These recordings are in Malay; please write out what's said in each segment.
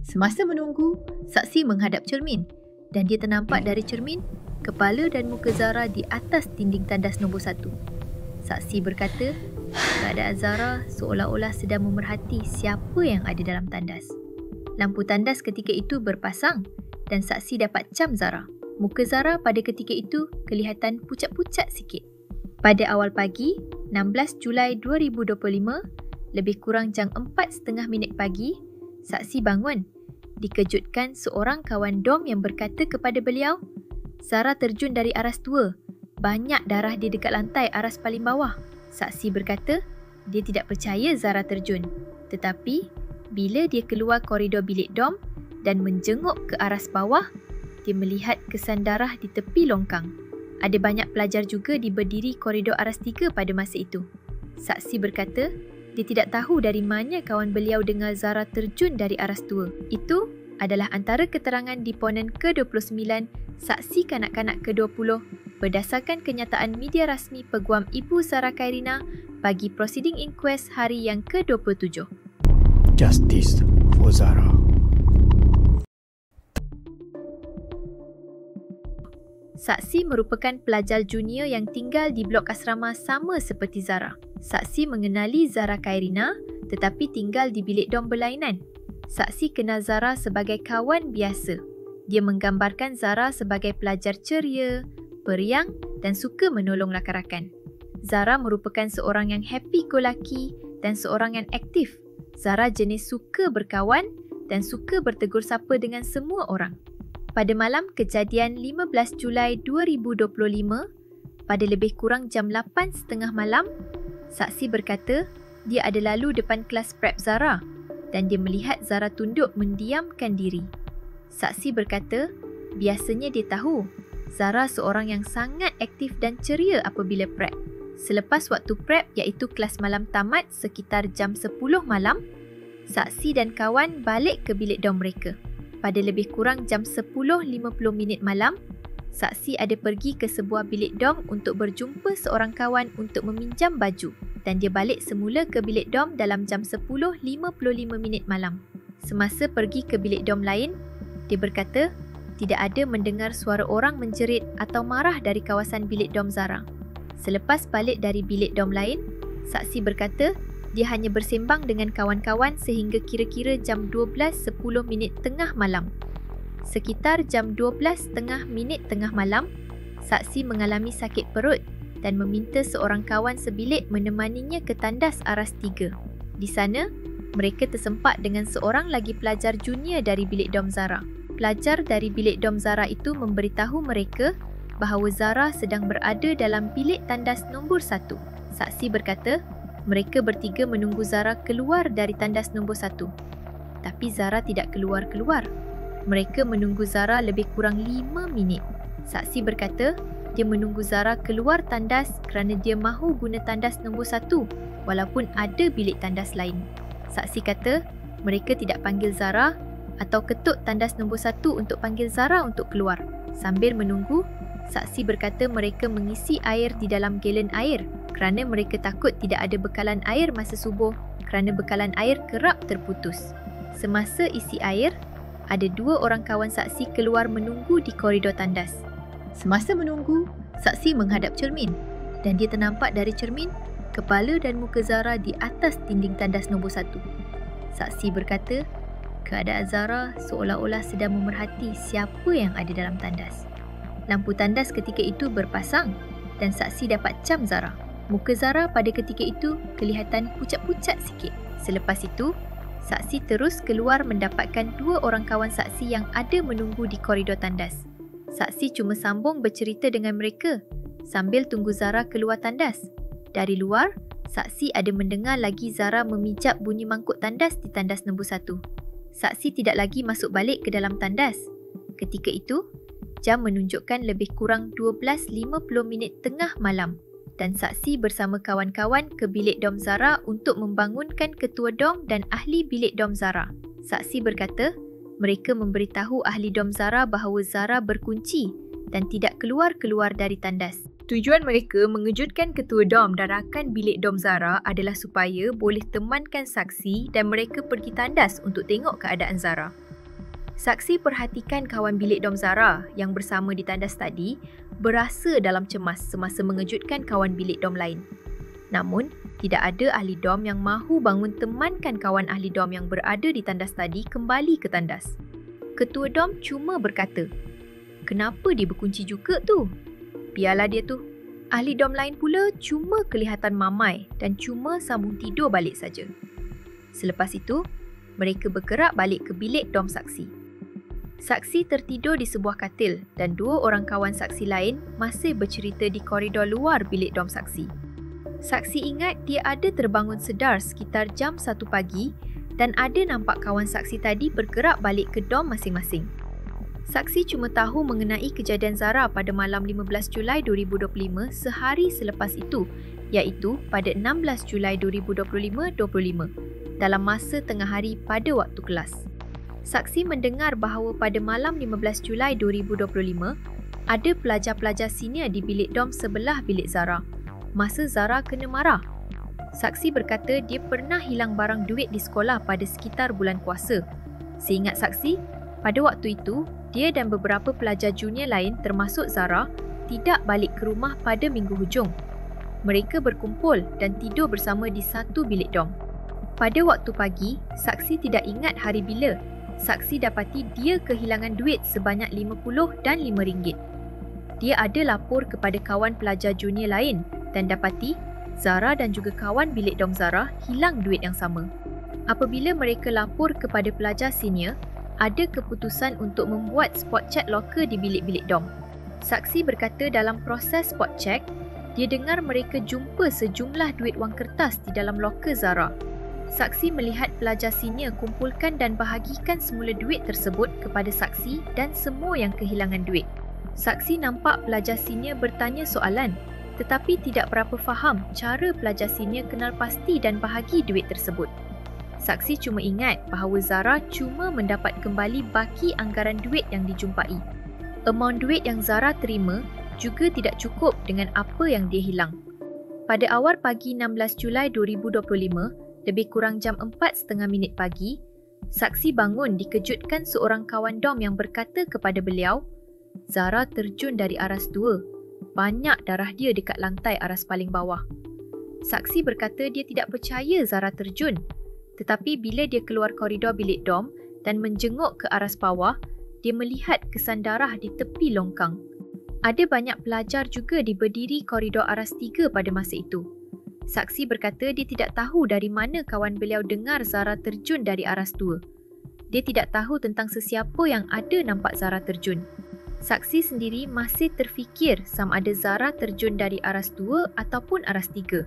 Semasa menunggu, saksi menghadap cermin dan dia ternampak dari cermin kepala dan muka Zara di atas dinding tandas nombor 1. Saksi berkata, keadaan Zara seolah-olah sedang memerhati siapa yang ada dalam tandas. Lampu tandas ketika itu berpasang dan saksi dapat cam Zara. Muka Zara pada ketika itu kelihatan pucat-pucat sikit. Pada awal pagi, 16 Julai 2025, lebih kurang jam 4.30 pagi, saksi bangun. Dikejutkan seorang kawan dom yang berkata kepada beliau, Zara terjun dari aras 2. Banyak darah di dekat lantai aras paling bawah. Saksi berkata, dia tidak percaya Zara terjun. Tetapi, bila dia keluar koridor bilik dom dan menjenguk ke aras bawah, dia melihat kesan darah di tepi longkang. Ada banyak pelajar juga di berdiri koridor aras 3 pada masa itu. Saksi berkata, dia tidak tahu dari mana kawan beliau dengar Zara terjun dari aras 2. Itu adalah antara keterangan deponen ke-29 saksi kanak-kanak ke-20 berdasarkan kenyataan media rasmi peguam Ibu Zara Khairina bagi prosiding inquest hari yang ke-27. Justice for Zara. Saksi merupakan pelajar junior yang tinggal di blok asrama sama seperti Zara. Saksi mengenali Zara Khairina tetapi tinggal di bilik dom berlainan. Saksi kenal Zara sebagai kawan biasa. Dia menggambarkan Zara sebagai pelajar ceria, periang dan suka menolong rakan-rakan. Zara merupakan seorang yang happy-go-lucky dan seorang yang aktif. Zara jenis suka berkawan dan suka bertegur sapa dengan semua orang. Pada malam kejadian 15 Julai 2025, pada lebih kurang jam 8.30 malam, saksi berkata dia ada lalu depan kelas prep Zara dan dia melihat Zara tunduk mendiamkan diri. Saksi berkata, biasanya dia tahu Zara seorang yang sangat aktif dan ceria apabila prep. Selepas waktu prep iaitu kelas malam tamat sekitar jam 10 malam, saksi dan kawan balik ke bilik dom mereka. Pada lebih kurang jam 10.50 malam, saksi ada pergi ke sebuah bilik dom untuk berjumpa seorang kawan untuk meminjam baju dan dia balik semula ke bilik dom dalam jam 10.55 malam. Semasa pergi ke bilik dom lain, dia berkata tidak ada mendengar suara orang menjerit atau marah dari kawasan bilik dom Zara. Selepas balik dari bilik dom lain, saksi berkata dia hanya bersembang dengan kawan-kawan sehingga kira-kira jam 12.10 tengah malam. Sekitar jam 12.30 tengah malam, saksi mengalami sakit perut dan meminta seorang kawan sebilik menemaninya ke tandas aras 3. Di sana, mereka tersempat dengan seorang lagi pelajar junior dari bilik dom Zara. Pelajar dari bilik dom Zara itu memberitahu mereka bahawa Zara sedang berada dalam bilik tandas nombor 1. Saksi berkata, mereka bertiga menunggu Zara keluar dari tandas nombor 1. Tapi Zara tidak keluar-keluar. Mereka menunggu Zara lebih kurang 5 minit. Saksi berkata, dia menunggu Zara keluar tandas kerana dia mahu guna tandas nombor 1 walaupun ada bilik tandas lain. Saksi kata, mereka tidak panggil Zara atau ketuk tandas nombor 1 untuk panggil Zara untuk keluar. Sambil menunggu, saksi berkata mereka mengisi air di dalam galen air kerana mereka takut tidak ada bekalan air masa subuh kerana bekalan air kerap terputus. Semasa isi air, ada 2 orang kawan saksi keluar menunggu di koridor tandas. Semasa menunggu, saksi menghadap cermin dan dia ternampak dari cermin kepala dan muka Zara di atas dinding tandas nombor 1. Saksi berkata, keadaan Zara seolah-olah sedang memerhati siapa yang ada dalam tandas. Lampu tandas ketika itu berpasang dan saksi dapat cam Zara. Muka Zara pada ketika itu kelihatan pucat-pucat sikit. Selepas itu, saksi terus keluar mendapatkan 2 orang kawan saksi yang ada menunggu di koridor tandas. Saksi cuma sambung bercerita dengan mereka sambil tunggu Zara keluar tandas. Dari luar, saksi ada mendengar lagi Zara memijak bunyi mangkuk tandas di tandas nombor 1. Saksi tidak lagi masuk balik ke dalam tandas. Ketika itu, jam menunjukkan lebih kurang 12.50 tengah malam dan saksi bersama kawan-kawan ke bilik dom Zara untuk membangunkan ketua dom dan ahli bilik dom Zara. Saksi berkata, mereka memberitahu ahli dom Zara bahawa Zara berkunci dan tidak keluar-keluar dari tandas. Tujuan mereka mengejutkan ketua dom dan rakan bilik dom Zara adalah supaya boleh temankan saksi dan mereka pergi tandas untuk tengok keadaan Zara. Saksi perhatikan kawan bilik dom Zara yang bersama di tandas tadi berasa dalam cemas semasa mengejutkan kawan bilik dom lain. Namun, tidak ada ahli dom yang mahu bangun temankan kawan ahli dom yang berada di tandas tadi kembali ke tandas. Ketua dom cuma berkata, "Kenapa dia berkunci juga tu? Biarlah dia tu." Ahli dom lain pula cuma kelihatan mamai dan cuma sambung tidur balik saja. Selepas itu, mereka bergerak balik ke bilik dom saksi. Saksi tertidur di sebuah katil dan 2 orang kawan saksi lain masih bercerita di koridor luar bilik dom saksi. Saksi ingat dia ada terbangun sedar sekitar jam 1 pagi dan ada nampak kawan saksi tadi bergerak balik ke dom masing-masing. Saksi cuma tahu mengenai kejadian Zara pada malam 15 Julai 2025 sehari selepas itu, iaitu pada 16 Julai 2025 dalam masa tengah hari pada waktu kelas. Saksi mendengar bahawa pada malam 15 Julai 2025, ada pelajar-pelajar senior di bilik dom sebelah bilik Zara masa Zara kena marah. Saksi berkata dia pernah hilang barang duit di sekolah pada sekitar bulan puasa. Seingat saksi, pada waktu itu, dia dan beberapa pelajar junior lain termasuk Zara tidak balik ke rumah pada minggu hujung. Mereka berkumpul dan tidur bersama di satu bilik dom. Pada waktu pagi, saksi tidak ingat hari bila. Saksi dapati dia kehilangan duit sebanyak RM50 dan RM5. Dia ada lapor kepada kawan pelajar junior lain dan dapati Zara dan juga kawan bilik dom Zara hilang duit yang sama. Apabila mereka lapor kepada pelajar senior, ada keputusan untuk membuat spot check loker di bilik-bilik dom. Saksi berkata dalam proses spot check, dia dengar mereka jumpa sejumlah duit wang kertas di dalam loker Zara. Saksi melihat pelajar senior kumpulkan dan bahagikan semula duit tersebut kepada saksi dan semua yang kehilangan duit. Saksi nampak pelajar senior bertanya soalan tetapi tidak berapa faham cara pelajar senior kenal pasti dan bahagi duit tersebut. Saksi cuma ingat bahawa Zara cuma mendapat kembali baki anggaran duit yang dijumpai. Amaun duit yang Zara terima juga tidak cukup dengan apa yang dia hilang. Pada awal pagi 16 Julai 2025, lebih kurang jam 4.30 pagi, saksi bangun dikejutkan seorang kawan dom yang berkata kepada beliau, Zara terjun dari aras 2. Banyak darah dia dekat lantai aras paling bawah. Saksi berkata dia tidak percaya Zara terjun. Tetapi bila dia keluar koridor bilik dom dan menjenguk ke aras bawah, dia melihat kesan darah di tepi longkang. Ada banyak pelajar juga di berdiri koridor aras 3 pada masa itu. Saksi berkata dia tidak tahu dari mana kawan beliau dengar Zara terjun dari aras 2. Dia tidak tahu tentang sesiapa yang ada nampak Zara terjun. Saksi sendiri masih terfikir sama ada Zara terjun dari aras 2 ataupun aras 3.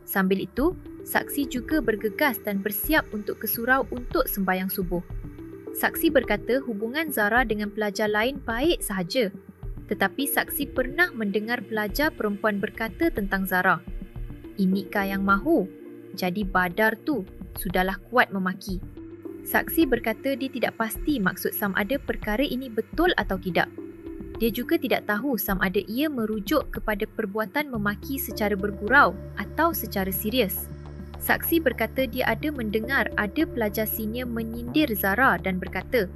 Sambil itu, saksi juga bergegas dan bersiap untuk ke surau untuk sembahyang subuh. Saksi berkata hubungan Zara dengan pelajar lain baik sahaja. Tetapi saksi pernah mendengar pelajar perempuan berkata tentang Zara, "Inikah yang mahu? Jadi badar tu, sudahlah kuat memaki." Saksi berkata dia tidak pasti maksud sama ada perkara ini betul atau tidak. Dia juga tidak tahu sama ada ia merujuk kepada perbuatan memaki secara bergurau atau secara serius. Saksi berkata dia ada mendengar ada pelajar senior menyindir Zara dan berkata,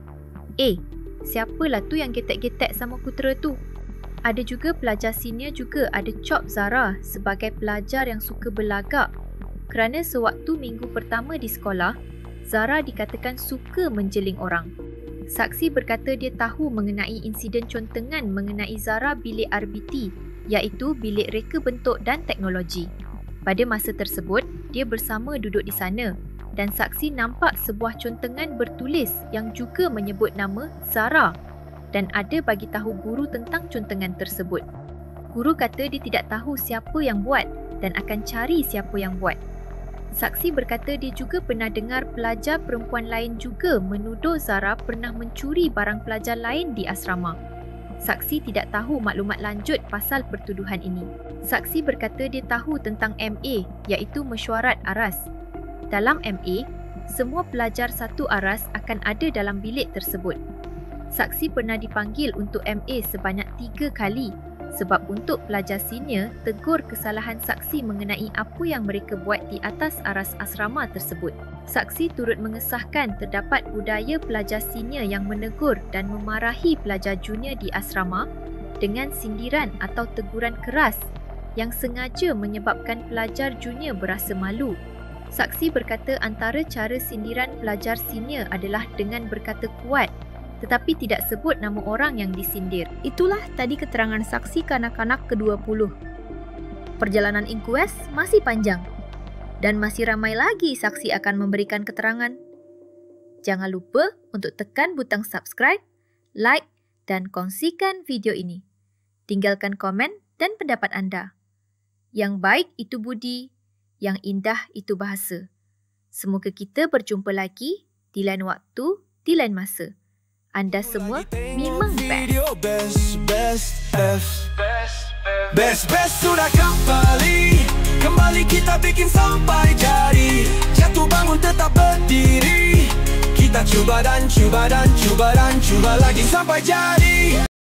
siapalah tu yang getek-getek sama putera tu? Ada juga pelajar senior juga ada cop Zara sebagai pelajar yang suka berlagak kerana sewaktu minggu pertama di sekolah, Zara dikatakan suka menjeling orang. Saksi berkata dia tahu mengenai insiden contengan mengenai Zara bilik RBT, iaitu bilik reka bentuk dan teknologi. Pada masa tersebut, dia bersama duduk di sana dan saksi nampak sebuah contengan bertulis yang juga menyebut nama Zara dan ada bagi tahu guru tentang contengan tersebut. Guru kata dia tidak tahu siapa yang buat dan akan cari siapa yang buat. Saksi berkata dia juga pernah dengar pelajar perempuan lain juga menuduh Zara pernah mencuri barang pelajar lain di asrama. Saksi tidak tahu maklumat lanjut pasal pertuduhan ini. Saksi berkata dia tahu tentang MA, iaitu mesyuarat aras. Dalam MA, semua pelajar satu aras akan ada dalam bilik tersebut. Saksi pernah dipanggil untuk MA sebanyak 3 kali sebab untuk pelajar senior tegur kesalahan saksi mengenai apa yang mereka buat di atas aras asrama tersebut. Saksi turut mengesahkan terdapat budaya pelajar senior yang menegur dan memarahi pelajar junior di asrama dengan sindiran atau teguran keras yang sengaja menyebabkan pelajar junior berasa malu. Saksi berkata antara cara sindiran pelajar senior adalah dengan berkata kuat tetapi tidak sebut nama orang yang disindir. Itulah tadi keterangan saksi kanak-kanak ke-20. Perjalanan inkues masih panjang dan masih ramai lagi saksi akan memberikan keterangan. Jangan lupa untuk tekan butang subscribe, like dan kongsikan video ini. Tinggalkan komen dan pendapat anda. Yang baik itu budi, yang indah itu bahasa. Semoga kita berjumpa lagi di lain waktu, di lain masa. Anda semua memang best. Best sudah kembali kita bikin sampai jadi. Jatuh bangun tetap berdiri. Kita cuba dan cuba lagi sampai jadi.